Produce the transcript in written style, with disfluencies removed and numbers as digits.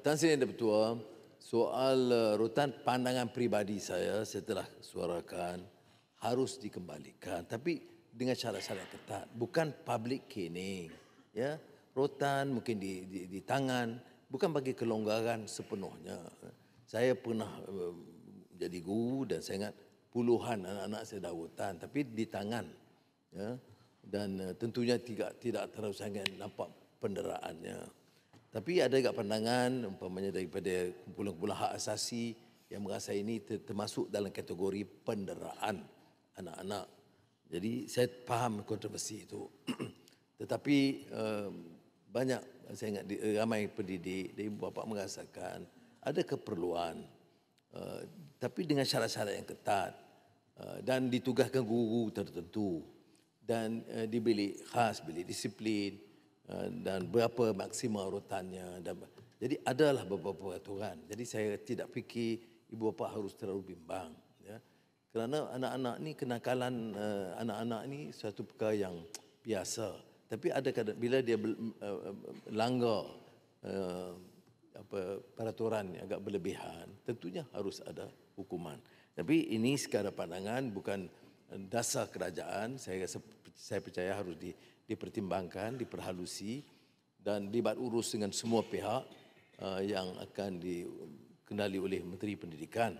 Tan Sri Yang Bertua, soal rutan pandangan peribadi saya telah suarakan harus dikembalikan, tapi dengan syarat-syarat ketat, bukan public caning. Ya, rotan mungkin di tangan, bukan bagi kelonggaran sepenuhnya. Saya pernah jadi guru dan saya ingat puluhan anak-anak saya dah rotan, tapi di tangan. Ya, dan tentunya tidak terlalu sangat nampak penderaannya. Tapi ada juga pandangan umpamanya daripada kumpulan-kumpulan hak asasi yang merasa ini termasuk dalam kategori penderaan anak-anak. Jadi saya faham kontroversi itu. Tetapi banyak, saya ingat ramai pendidik dan ibu bapa merasakan ada keperluan, tapi dengan syarat-syarat yang ketat, dan ditugaskan guru tertentu dan di bilik khas, bilik disiplin, dan berapa maksimal rutannya. Jadi adalah beberapa peraturan. Jadi saya tidak fikir ibu bapa harus terlalu bimbang. Ya. Kerana anak-anak ni, kenakalan anak-anak ni suatu perkara yang biasa. Tapi ada kadang bila dia langgar peraturan yang agak berlebihan, tentunya harus ada hukuman. Tapi ini sekadar pandangan, bukan dasar kerajaan. Saya percaya harus dipertimbangkan, diperhalusi dan dibat urus dengan semua pihak yang akan dikendali oleh Menteri Pendidikan.